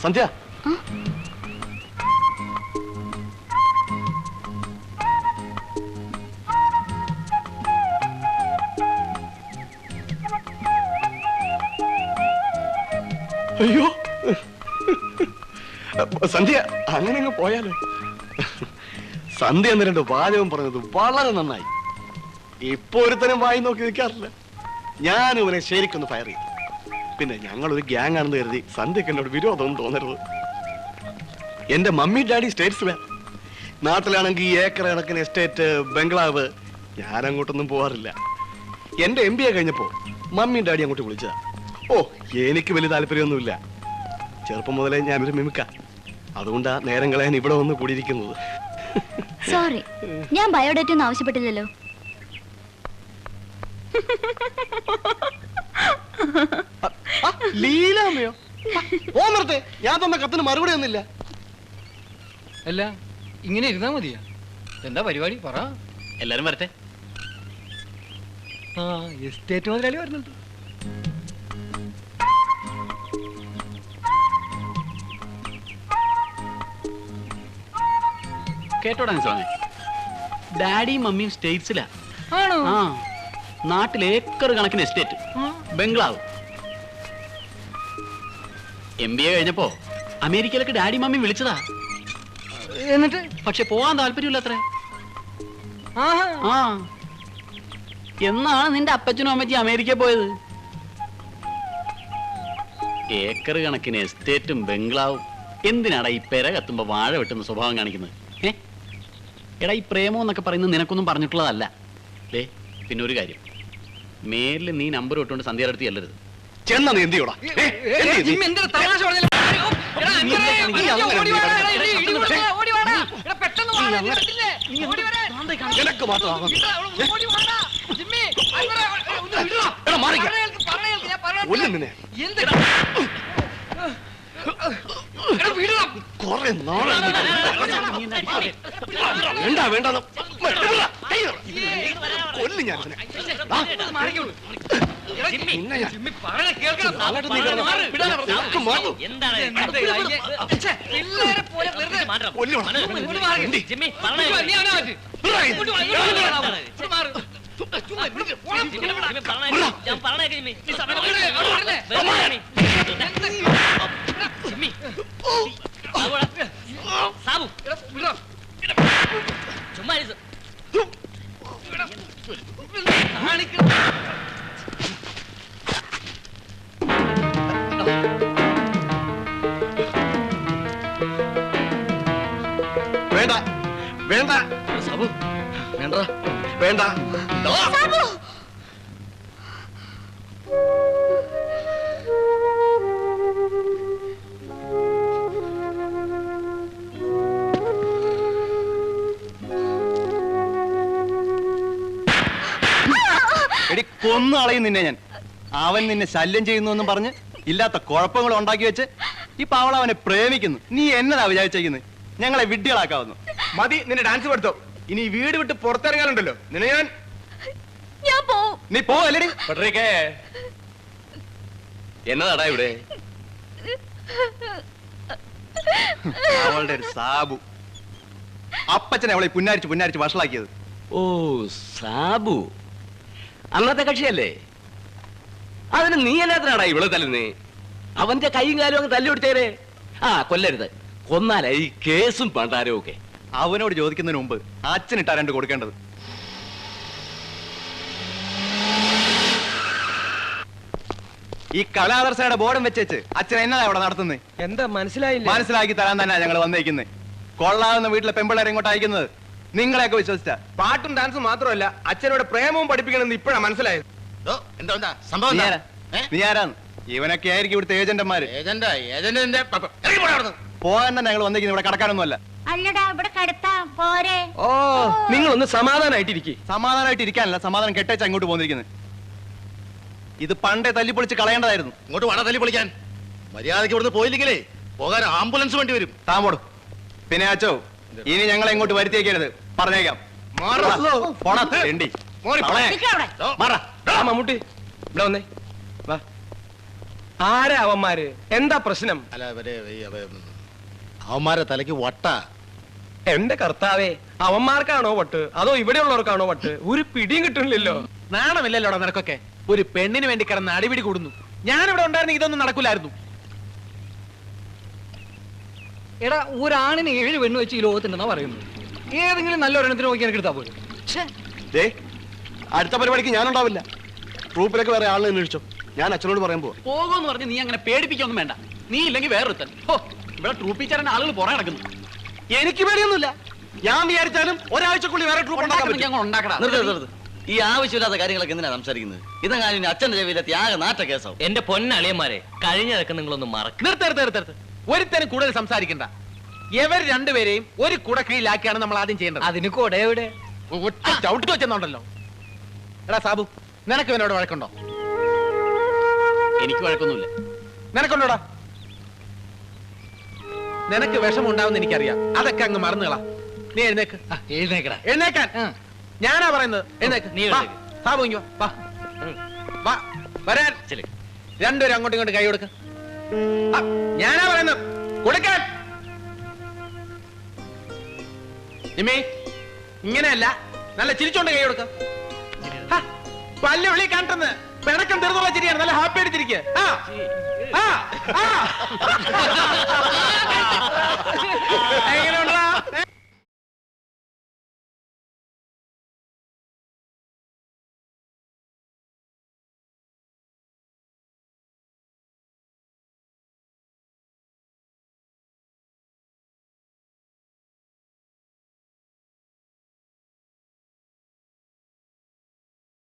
സന്ധ്യ. അയ്യോ സന്ധ്യ, അങ്ങനെ അങ്ങ് പോയാലോ? സന്ധ്യ എന്ന് 2 വാചകം പറഞ്ഞത് വളരെ നന്നായി. ഇപ്പൊ ഒരുത്തരം വായി നോക്കി നിൽക്കാറില്ല. ഞാൻ ഇവനെ ശരിക്കൊന്ന് ഫയർ ചെയ്തു. പിന്നെ ഞങ്ങളൊരു ഗ്യാങ് ആണെന്ന് കരുതി സന്ധ്യക്ക് എന്നോട് വിരോധമൊന്നും തോന്നരുത്. എന്റെ മമ്മി ഡാഡി സ്റ്റേറ്റ്സിലാ. നാട്ടിലാണെങ്കിൽ ഏക്കർ കണക്കിന് എസ്റ്റേറ്റ്, ബംഗ്ലാവ്. ഞാൻ അങ്ങോട്ടൊന്നും പോവാറില്ല. എന്റെ MBA കഴിഞ്ഞപ്പോ മമ്മി ഡാഡി അങ്ങോട്ട് വിളിച്ചതാ. ഓ, എനിക്ക് വലിയ താല്പര്യമൊന്നുമില്ല. ചെറുപ്പം മുതലേ ഞാനൊരു മിമിക്ക. അതുകൊണ്ടാ നേരം കളയാൻ ഇവിടെ വന്ന് കൂടിയിരിക്കുന്നത്. സോറി, ഞാൻ ബയോഡേറ്റ ഒന്നും ആവശ്യപ്പെട്ടില്ലല്ലോ. ലീലാമ്മയോ? ഓർമ്മത്തെ ഞാൻ തന്ന കത്തിന് മറുപടി ഒന്നുമില്ല. അല്ല, ഇങ്ങനെ ഇരുന്നാ മതിയാ? എന്താ പരിപാടി പറ. എല്ലാരും വരട്ടെ. ആ, എസ്റ്റേറ്റ് മുതലാളി വരുന്നുണ്ട്. കേട്ടോടാ സ്വാമി, ഡാഡിയും മമ്മിയും സ്റ്റേറ്റ്സിലാ. ആണോ? ആ, നാട്ടിൽ ഏക്കർ കണക്കിന് എസ്റ്റേറ്റ്, ബംഗ്ലാവ്. MBA കഴിഞ്ഞപ്പോ അമേരിക്കയിലേക്ക് ഡാഡി മമ്മി വിളിച്ചതാ. എന്നിട്ട് പക്ഷെ പോകാൻ താല്പര്യമില്ല അത്രേ. ആഹാ. ആ, എന്നാണ് നിന്റെ അപ്പച്ചനും അമ്മച്ചി അമേരിക്ക പോയത്. ഏക്കർ കണക്കിന് എസ്റ്റേറ്റും ബംഗ്ലാവും. എന്തിനാടാ ഈ പെര കത്തുമ്പോ വാഴ വെട്ടുന്ന സ്വഭാവം കാണിക്കുന്നത്? എടാ, ഈ പ്രേമം എന്നൊക്കെ പറയുന്നത് നിനക്കൊന്നും പറഞ്ഞിട്ടുള്ളതല്ല. പിന്നെ ഒരു കാര്യം, മേലിൽ നീ നമ്പർ ഇട്ടുകൊണ്ട് സന്ധ്യയുടെ അടുത്ത് ചെല്ലരുത്. ചെന്ന നീ എന്ത് ചെയ്യോടാ? നിനക്ക് മാത്രം വേണ്ട കൊല്ലു ഞാൻ. വേണ്ട വേണ്ട സാബു, വേണ്ട വേണ്ട. എടി, കൊന്നു കളയും നിന്നെ ഞാൻ. അവൻ നിന്നെ ശല്യം ചെയ്യുന്നു പറഞ്ഞ് ഇല്ലാത്ത കുഴപ്പങ്ങൾ ഉണ്ടാക്കി വെച്ച് ഈ പാവള അവനെ പ്രേമിക്കുന്നു. നീ എന്നതാ വിചാരിച്ചിരിക്കുന്നത്? ഞങ്ങളെ വിഡ്ഢികളാക്കാവുന്നു. മതി നിന്നെ ഡാൻസ് പഠിത്തോ. ഇനി വീട് വിട്ട് പുറത്തിറങ്ങാനുണ്ടല്ലോ നിന്നെ ഞാൻ. നീ പോവല്ലേടി? എന്നതാടാ ഇവിടെ? അവളുടെ ഒരു സാബു. അപ്പച്ചനെ അവളെ പുന്നാരിച്ച് വഷളാക്കിയത്. ഓ, സാബു അന്നത്തെ കക്ഷിയല്ലേ? അതിന് നീ എന്നാത്തിനാടാ ഇവിടെ തല്ലുന്നേ? അവന്റെ കൈയും കാലും അങ്ങ് തല്ലുകൊടുത്തേരെ. ആ, കൊല്ലരുത്. കൊന്നാലേ ഈ കേസും പണ്ടാരവും ഒക്കെ. അവനോട് ചോദിക്കുന്നതിന് മുമ്പ് അച്ഛനിട്ടാ 2 കൊടുക്കേണ്ടത്. ഈ കലാദർശയുടെ ബോർഡും വെച്ചേച്ച് അച്ഛൻ എന്നതാ ഇവിടെ നടത്തുന്നത്? എന്താ മനസ്സിലായില്ല? മനസ്സിലാക്കി തരാൻ തന്നെ ഞങ്ങൾ വന്നേക്കുന്നത്. കൊള്ളാവുന്ന വീട്ടിലെ പെമ്പിള്ളേരെ ഇങ്ങോട്ട് അയക്കുന്നത് നിങ്ങളെയൊക്കെ വിശ്വസിച്ചാ. പാട്ടും ഡാൻസും മാത്രമല്ല, അച്ഛനോട് പ്രേമവും പഠിപ്പിക്കണമെന്ന് ഇപ്പോഴാ മനസ്സിലായത്. നീ ആരാന്ന്? ഇവനൊക്കെ ആയിരിക്കും ഇവിടുത്തെ ഏജന്റന്മാര്. പോകാൻ തന്നെ ഞങ്ങൾ വന്നേക്കുന്നത്. ഇവിടെ കടക്കാനൊന്നുമല്ല. അല്ലടാ, ഇവിടെ കടത്താ പോരെ. ഓ, നിങ്ങളൊന്ന് സമാധാനായിട്ടിരിക്കും. സമാധാനമായിട്ട് ഇരിക്കാനല്ല, സമാധാനം കെട്ടേച്ച് അങ്ങോട്ട് പോന്നിരിക്കുന്നത്. ഇത് പണ്ടേ തല്ലിപ്പൊളിച്ച് കളയേണ്ടതായിരുന്നു. ഇങ്ങോട്ട് വേണം തല്ലി പൊളിക്കാൻ. മര്യാദയ്ക്ക് ഇവിടുന്ന് പോയില്ലെങ്കിലേ പോകാൻ ആംബുലൻസ് വേണ്ടി വരും. താമ്പോടും. പിന്നെ അച്ചോ, ഇനി ഞങ്ങളെ ഇങ്ങോട്ട് വരുത്തിയേക്കരുത്, പറഞ്ഞേക്കാം. മമ്മൂട്ടി ഇവിടെ വന്നേ. വാ. ആരാ അവന്മാര്? എന്താ പ്രശ്നം? അല്ല അവന്മാരെ തലയ്ക്ക് വട്ട. എന്റെ കർത്താവേ, അവന്മാർക്കാണോ വട്ട് അതോ ഇവിടെയുള്ളവർക്കാണോ വട്ട്? ഒരു പിടിയും കിട്ടുന്നില്ലല്ലോ. നാണമില്ലല്ലോടാ നിനക്കൊക്കെ. ഒരു പെണ്ണിന് വേണ്ടി കിടന്ന് അടിപിടി കൂടുന്നു. ഞാനിവിടെ ഉണ്ടായിരുന്നെങ്കിൽ ഇതൊന്നും നടക്കില്ലായിരുന്നു. എടാ, ഒരാണിന് 7 പെണ്ണ് വെച്ച് ഈ ലോകത്തുണ്ടെന്നാ പറയുന്നത്. ഏതെങ്കിലും നല്ലൊരെണ്ണത്തിന് നോക്കി എനിക്ക് എടുത്താ പോലും. ദേ, അടുത്ത പരിപാടിക്ക് ഞാനുണ്ടാവില്ല. ട്രൂപ്പിലൊക്കെ വേറെ ആളിനെ അന്വേഷിച്ചോ. ഞാൻ അച്ഛനോട് പറയാൻ പോവാ. പോകുമെന്ന് പറഞ്ഞ് നീ അങ്ങനെ പേടിപ്പിക്കൊന്നും വേണ്ട. നീ ഇല്ലെങ്കിൽ വേറൊരുത്തൻ. ഹോ, ഇവിടെ ട്രൂപ്പ് ടീച്ചറിന്റെ ആളുകൾ പുറകെ നടക്കുന്നു. എനിക്ക് പേടിയൊന്നുമില്ല. ഞാൻ വിചാരിച്ചാലും ഒരാഴ്ചക്കുള്ളിൽ വേറെ ട്രൂപ്പ് ഉണ്ടാക്കാൻ പറ്റും. ഞങ്ങൾ ഉണ്ടാക്കടാ. ഈ ആവശ്യമില്ലാത്ത കാര്യങ്ങളൊക്കെ എന്തിനാ സംസാരിക്കുന്നത്? ഇതെങ്ങാനും അച്ഛന്റെ ചെവിയിലെത്തി ആകെ നാട്ട കേസാവും. എന്റെ പൊന്നളിയന്മാരെ, കഴിഞ്ഞതൊക്കെ നിങ്ങളൊന്ന് മറക്കും. നിർത്തരുത്. ഒരുത്തനും കൂടുതൽ സംസാരിക്കണ്ട. ഇവർ രണ്ടുപേരെയും ഒരു കുടക്കീഴിലാക്കിയാണ് നമ്മൾ ആദ്യം ചെയ്യേണ്ടത്. അതിന് കൊട എവിടെ? ഒറ്റ ചവിട്ടി വെച്ചെന്നുണ്ടല്ലോ. എടാ സാബു, നിനക്ക് ഇവനോട് വഴക്കുണ്ടോ? എനിക്ക് വഴക്കൊന്നുമില്ല. നിനക്കുണ്ടോടാ? നിനക്ക് വിഷമം ഉണ്ടാവുന്ന എനിക്കറിയാം. അതൊക്കെ അങ്ങ് മറന്നുകളാ. നീ എഴുന്നേക്ക്. എഴുന്നേക്കടാ. എഴുന്നേക്കാൻ ഞാനാ പറയുന്നത്. എഴുന്നേക്ക്. നീ വാ, എഴുന്നേക്ക്. സാബു ഇങ്ങ് വാ. വാ, വരാൻ. രണ്ടുപേരും അങ്ങോട്ടും ഇങ്ങോട്ടും കൈ കൊടുക്ക. ഞാനാ പറയുന്നത് കൊടുക്കാൻ. നിമേ, ഇങ്ങനെയല്ല, നല്ല ചിരിച്ചോണ്ട് കൈ കൊടുക്ക. പല്ല് വിളി കണ്ടെന്ന് പിണക്കം തീർന്നുള്ള ചിരിയാണ്. നല്ല ഹാപ്പി ആയിട്ടിരിക്കുക. എങ്ങനെയുണ്ട്?